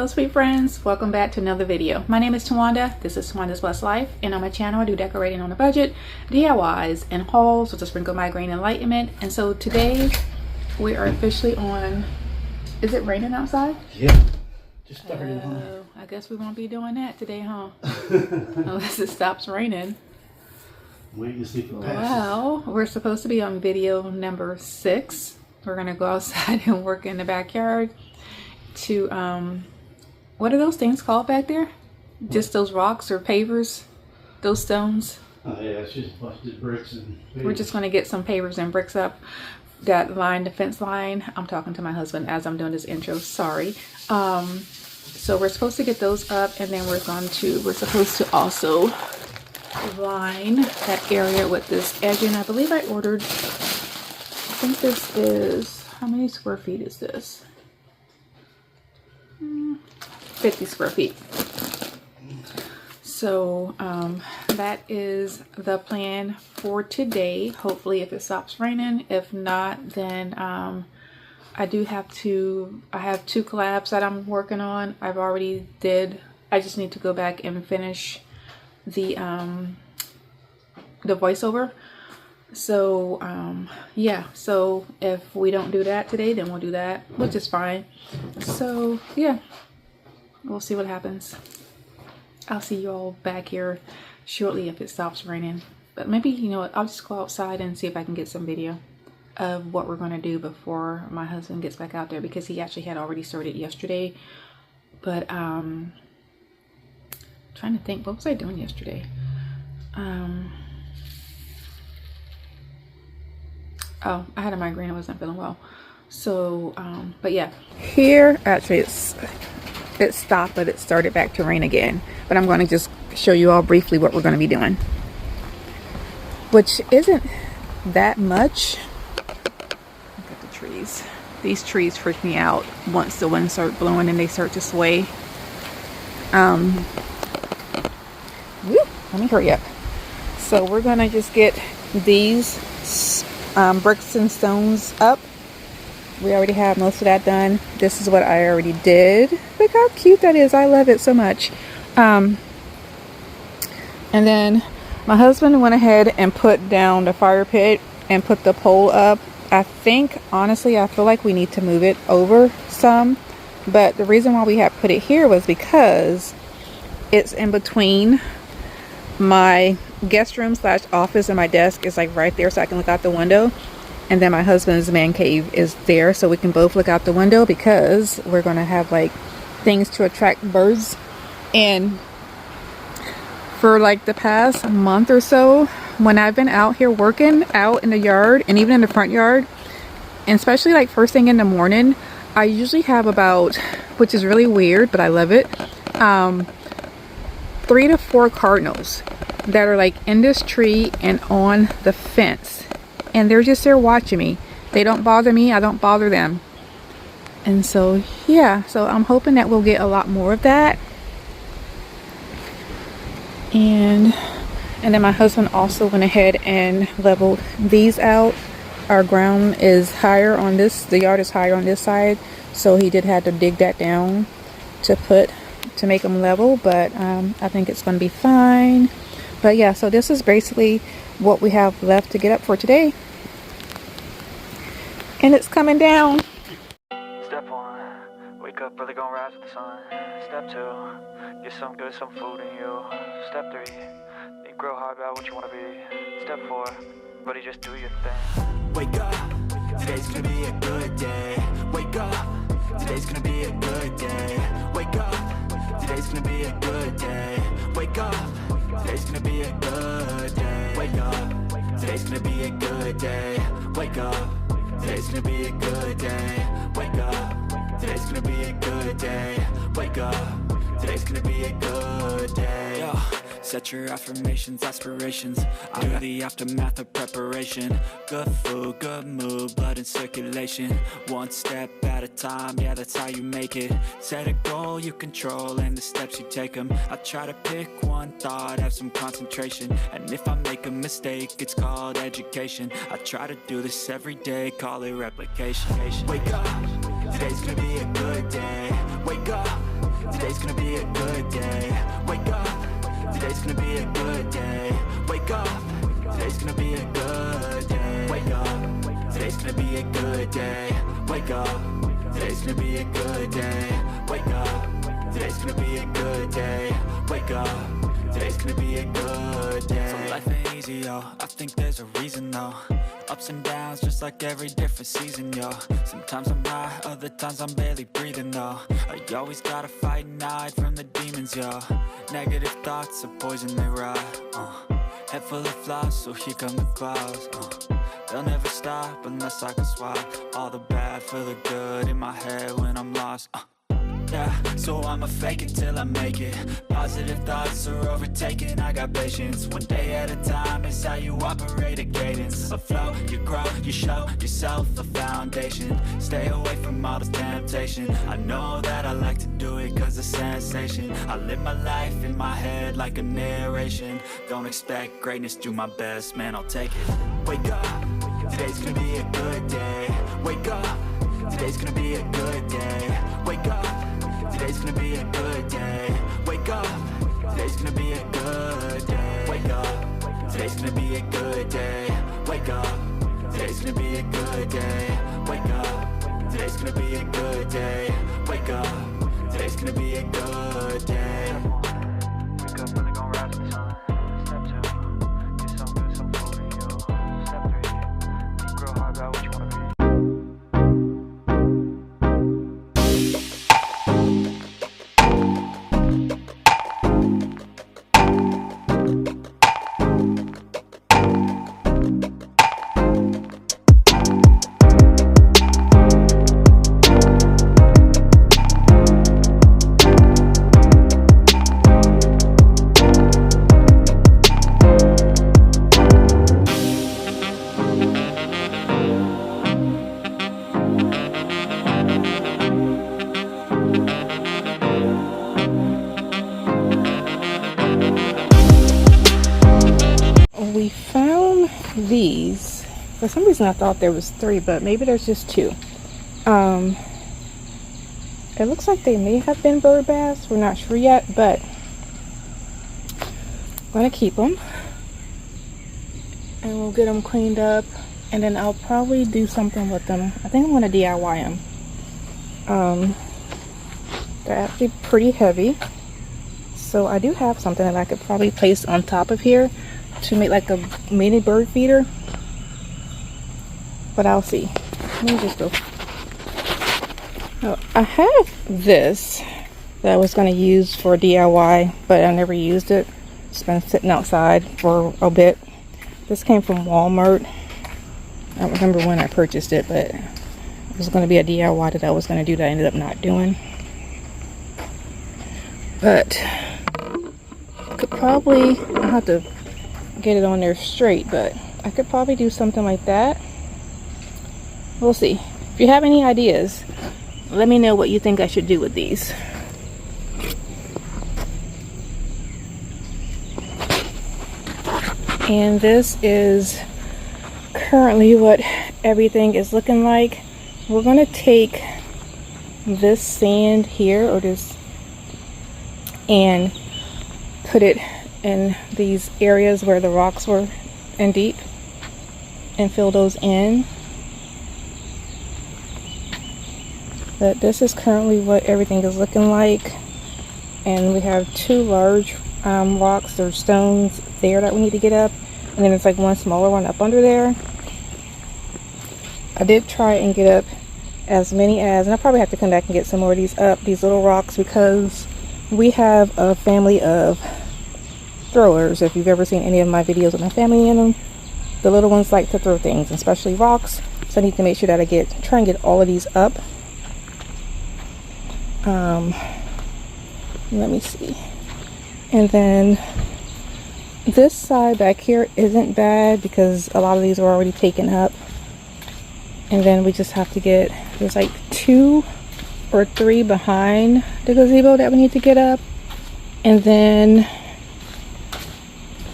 Hello sweet friends, welcome back to another video. My name is Tawanda, this is Tawanda's Blessed Life, and on my channel I do decorating on a budget, DIYs, and hauls with a sprinkle of migraine enlightenment. And so today we are officially on, is it raining outside? Yeah, just started. I guess we won't be doing that today, huh? Unless it stops raining. Waiting to see if it passes. Well, we're supposed to be on video number 6. We're gonna go outside and work in the backyard to what are those things called back there? Just those rocks or pavers, those stones. Oh yeah, it's just busted bricks and pavers. We're just going to get some pavers and bricks up that line, the fence line. I'm talking to my husband as I'm doing this intro, sorry. So we're supposed to get those up, and then we're supposed to also line that area with this edging. I believe I ordered, I think this is, how many square feet is this? 50 square feet. So that is the plan for today. Hopefully if it stops raining. If not, then I have 2 collabs that I'm working on. I just need to go back and finish the voiceover. So yeah, so if we don't do that today, then we'll do that, which is fine. So yeah, we'll see what happens. I'll see you all back here shortly if it stops raining. But maybe, you know what, I'll just go outside and see if I can get some video of what we're going to do before my husband gets back out there, because he actually had already started yesterday. But trying to think, what was I doing yesterday? Oh, I had a migraine. I wasn't feeling well. So, but yeah. Here, actually, it stopped, but it started back to rain again. But I'm going to just show you all briefly what we're going to be doing, which isn't that much. Look at the trees. These trees freak me out once the wind starts blowing and they start to sway. Let me hurry up. So we're going to just get these bricks and stones up. We already have most of that done. This is what I already did. Look how cute that is. I love it so much. And then my husband went ahead and put down the fire pit and put the pole up. I think, honestly, I feel like we need to move it over some. But the reason why we have put it here was because it's in between my guest room / office, and my desk is like right there, so I can look out the window. And then my husband's man cave is there, so we can both look out the window, because we're going to have like things to attract birds. And for like the past month or so, when I've been out here working out in the yard and even in the front yard, and especially like first thing in the morning, I usually have about, which is really weird, but I love it, 3 to 4 cardinals that are like in this tree and on the fence, and they're just there watching me. They don't bother me, I don't bother them. And so yeah, so I'm hoping that we'll get a lot more of that. And then my husband also went ahead and leveled these out. Our ground is higher on this, the yard is higher on this side, so he did have to dig that down to make them level. But I think it's going to be fine. But yeah, so this is basically what we have left to get up for today. And it's coming down. Step 1, wake up early, gonna rise with the sun. Step 2, get some good, some food in you. Step 3, think real hard about what you wanna be. Step 4, buddy, just do your thing. Wake up, today's gonna be a good day. Wake up, today's gonna be a good day. Wake up, today's gonna be a good day. Wake up, today's gonna be a good day. Wake up, today's gonna be a good day. Wake up, today's gonna be a good day. Wake up, today's gonna be a good day. Wake up, today's gonna be a good day. Yo, set your affirmations, aspirations. I do the aftermath of preparation. Good food, good mood, blood in circulation. One step at a time, yeah, that's how you make it. Set a goal you control and the steps you take them. I try to pick one thought, have some concentration. And if I make a mistake, it's called education. I try to do this every day, call it replication. Wake up, today's gonna be a good day. Wake up, today's gonna be a good day. Wake up, today's gonna be a good day. Wake up, today's gonna be a good day. Wake up, today's gonna be a good day. Wake up, today's gonna be a good day. Wake up, today's gonna be a good day. Wake up, today's gonna be a good day. So life ain't easy, yo, I think there's a reason though. Ups and downs, just like every different season, yo. Sometimes I'm high, other times I'm barely breathing, though. I always gotta fight and hide from the demons, yo. Negative thoughts are poison, they rot, Head full of flies, so here come the clouds, They'll never stop unless I can swap all the bad for the good in my head when I'm lost, Yeah, so I'ma fake it till I make it. Positive thoughts are overtaken, I got patience. One day at a time is how you operate a cadence. A flow, you grow, you show yourself a foundation. Stay away from all this temptation. I know that I like to do it cause it's sensation. I live my life in my head like a narration. Don't expect greatness, do my best, man, I'll take it. Wake up, today's gonna be a good day. Wake up, today's gonna be a good day. Wake up, today's gonna be a good day. Wake up, today's gonna be a good day. Wake up, today's gonna be a good day. Wake up, today's gonna be a good day. Wake up, today's gonna be a good day. Wake up, today's gonna be a good day. Wake up, really gon' rise with the sun. Step 2, get some good, some food in you. Step 3, think real hard about what you wanna be. We found these. For some reason I thought there was 3, but maybe there's just 2. It looks like they may have been bird baths. We're not sure yet, but I'm gonna keep them and we'll get them cleaned up, and then I'll probably do something with them. I think I'm gonna DIY them. They're actually pretty heavy, so I do have something that I could probably place on top of here to make like a mini bird feeder, but I'll see. Let me just go. Oh, I have this that I was going to use for DIY, but I never used it. It's been sitting outside for a bit. This came from Walmart. I don't remember when I purchased it, but it was going to be a DIY that I was going to do that I ended up not doing. But I could probably, I'll have to get it on there straight, but I could probably do something like that. We'll see. If you have any ideas, let me know what you think I should do with these. And this is currently what everything is looking like. We're going to take this sand here, or this, and put it in these areas where the rocks were in deep and fill those in. But this is currently what everything is looking like, and we have 2 large rocks or stones there that we need to get up, and then there's like 1 smaller one up under there. I did try and get up as many as, and I probably have to come back and get some more of these up, these little rocks, because we have a family of throwers. If you've ever seen any of my videos with my family in them, the little ones like to throw things, especially rocks. So I need to make sure that I try and get all of these up. Let me see. And then this side back here isn't bad because a lot of these are already taken up. And then we just have to get, there's like 2 or 3 behind the gazebo that we need to get up. And then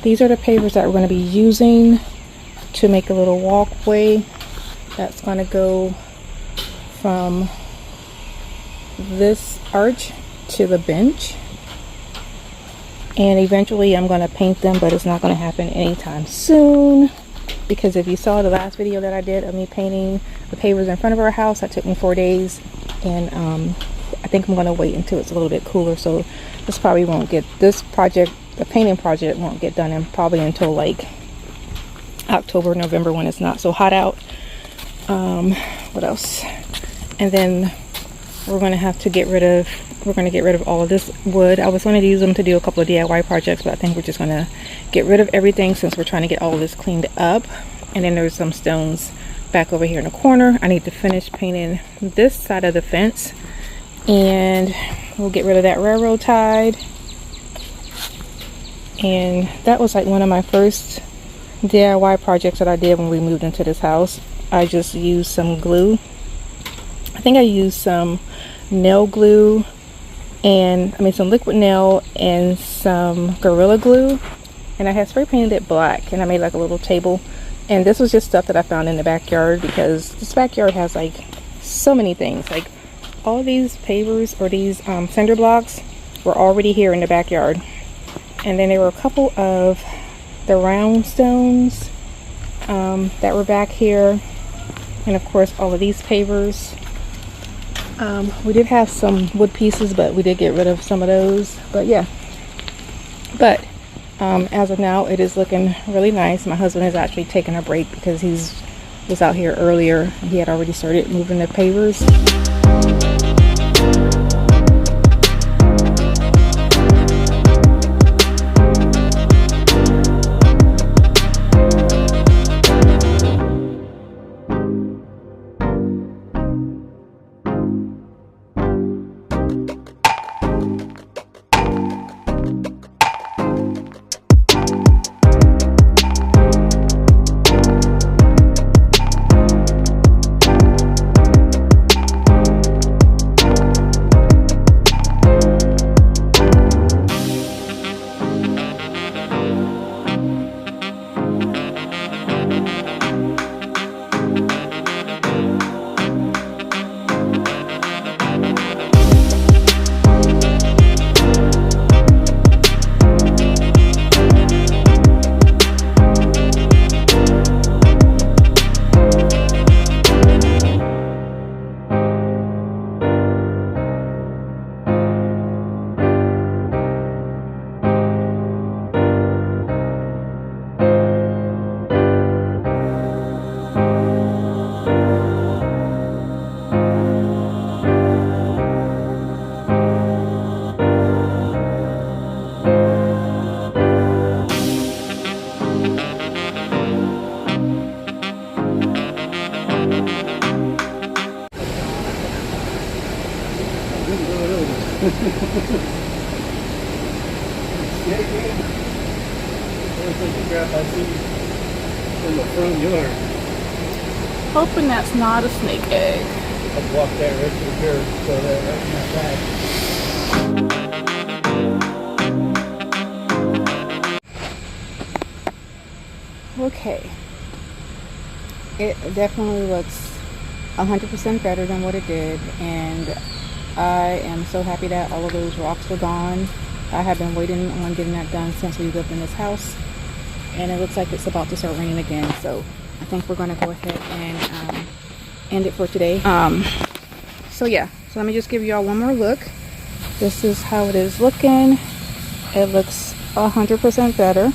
these are the pavers that we're going to be using to make a little walkway that's going to go from this arch to the bench. And eventually I'm going to paint them, but it's not going to happen anytime soon. Because if you saw the last video that I did of me painting the pavers in front of our house, that took me 4 days. And I think I'm going to wait until it's a little bit cooler. So this probably won't get, this project, the painting project won't get done in probably until like October, November, when it's not so hot out. What else? And then we're going to have to get rid of, we're going to get rid of all of this wood. I was going to use them to do a couple of DIY projects, but I think we're just going to get rid of everything since we're trying to get all of this cleaned up. And then there's some stones back over here in the corner. I need to finish painting this side of the fence, and we'll get rid of that railroad tie. And that was like one of my first DIY projects that I did when we moved into this house. I just used some glue. I think I used some nail glue and some liquid nail and some Gorilla Glue, and I had spray painted it black, and I made like a little table. And this was just stuff that I found in the backyard, because this backyard has like so many things. Like all these pavers or these cinder blocks were already here in the backyard, and then there were a couple of the round stones that were back here, and of course all of these pavers. We did have some wood pieces, but we did get rid of some of those. But yeah, but as of now, it is looking really nice. My husband is actually taking a break because was out here earlier. He had already started moving the pavers. In the front yard. Hoping that's not a snake egg. I'd walk that right through here, so that right in my back. Okay. It definitely looks 100% better than what it did, and I am so happy that all of those rocks were gone. I have been waiting on getting that done since we lived in this house, and it looks like it's about to start raining again, so I think we're going to go ahead and end it for today. So yeah, so let me just give you all one more look. This is how it is looking. It looks 100% better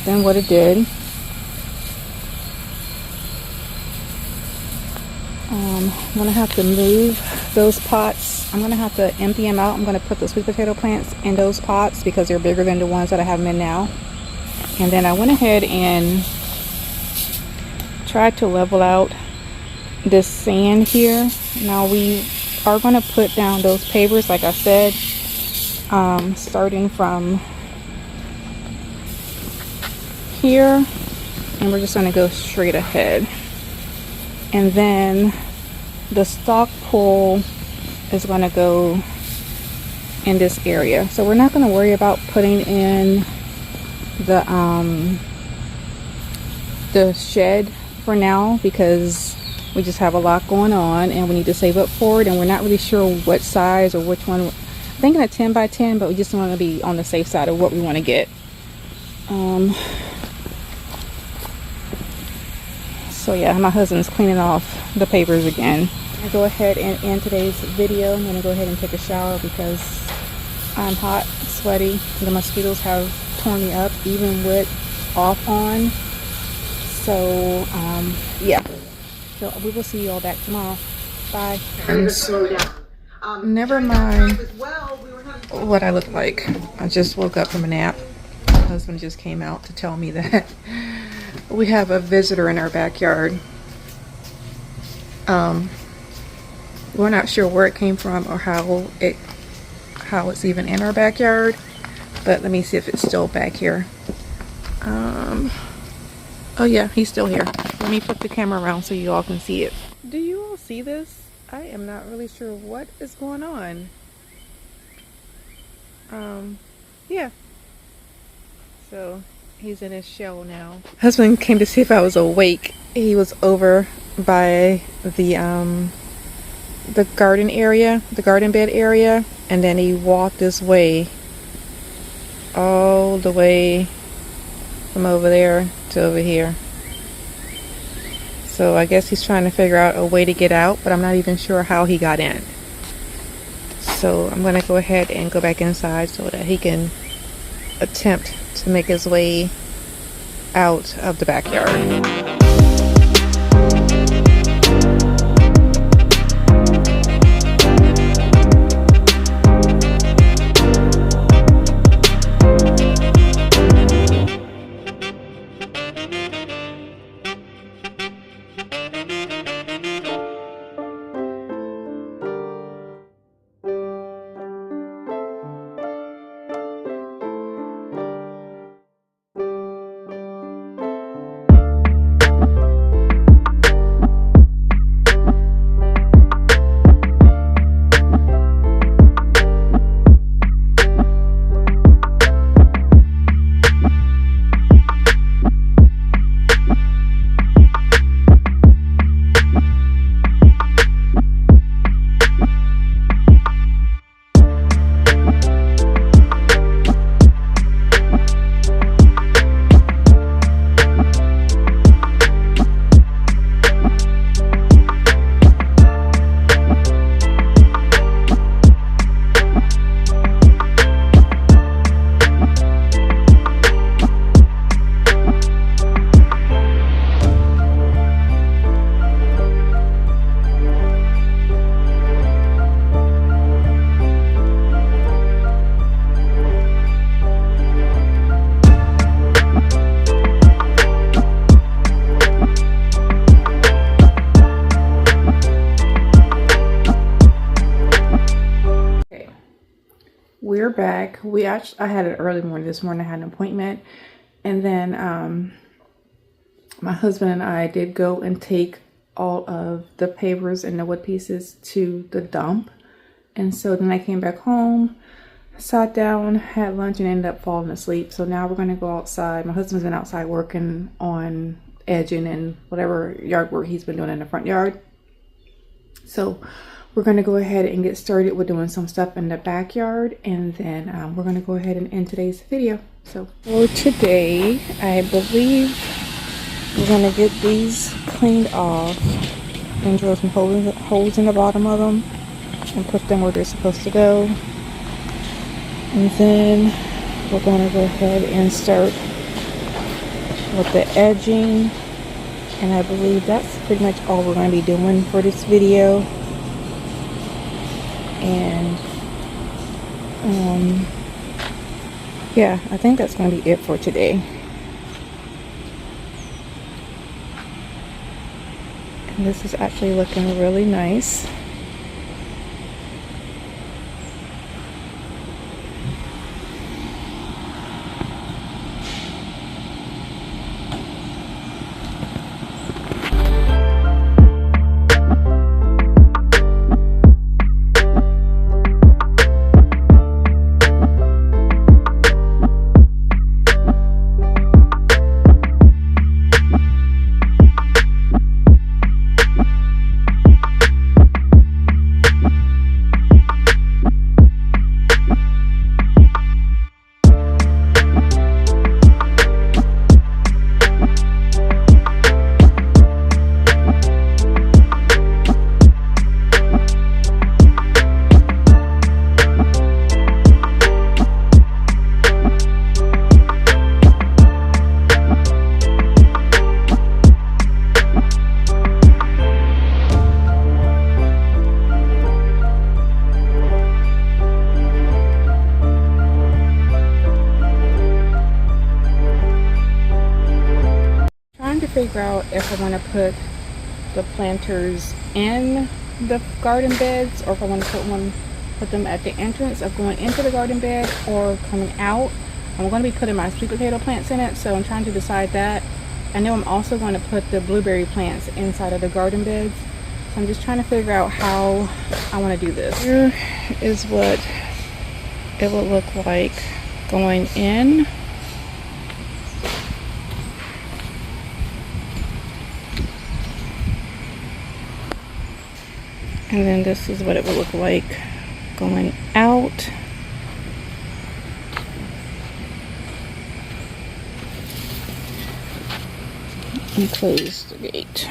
than what it did. I'm going to have to move those pots. I'm going to have to empty them out. I'm going to put the sweet potato plants in those pots because they're bigger than the ones that I have them in now. And then I went ahead and tried to level out this sand here. Now we are going to put down those pavers, like I said, starting from here, and we're just going to go straight ahead. And then the stock pole is going to go in this area, so we're not going to worry about putting in the shed for now because we just have a lot going on and we need to save up for it, and we're not really sure what size or which one thinking a 10 by 10, but we just want to be on the safe side of what we want to get. So yeah, my husband's cleaning off the papers again. I go ahead and end today's video. I'm gonna go ahead and take a shower because I'm hot, sweaty. The mosquitoes have torn me up, even with off on. So yeah. So we will see you all back tomorrow. Bye. Never mind what I look like. I just woke up from a nap. My husband just came out to tell me that we have a visitor in our backyard. We're not sure where it came from or how it's even in our backyard, but let me see if it's still back here. Oh yeah, he's still here. Let me flip the camera around so you all can see it. Do you all see this? I am not really sure what is going on. Yeah. So he's in his shell now. Husband came to see if I was awake. He was over by the garden area, the garden bed area, and then he walked this way, all the way from over there to over here. So I guess he's trying to figure out a way to get out, but I'm not even sure how he got in. So I'm gonna go ahead and go back inside so that he can attempt to make his way out of the backyard. We're back. I had an early morning this morning. I had an appointment, and then my husband and I did go and take all of the papers and the wood pieces to the dump. And so then I came back home, sat down, had lunch, and ended up falling asleep. So now we're going to go outside. My husband's been outside working on edging and whatever yard work he's been doing in the front yard. So we're going to go ahead and get started with doing some stuff in the backyard, and then we're going to go ahead and end today's video. So for today, I believe we're going to get these cleaned off and drill some holes in the bottom of them and put them where they're supposed to go. And then we're going to go ahead and start with the edging, and I believe that's pretty much all we're going to be doing for this video. And yeah, I think that's going to be it for today. And this is actually looking really nice. figure out if I want to put the planters in the garden beds, or if I want to put them at the entrance of going into the garden bed or coming out. I'm going to be putting my sweet potato plants in it, so I'm trying to decide that. I know I'm also going to put the blueberry plants inside of the garden beds, so I'm just trying to figure out how I want to do this. Here is what it will look like going in. And then this is what it will look like going out. And close the gate.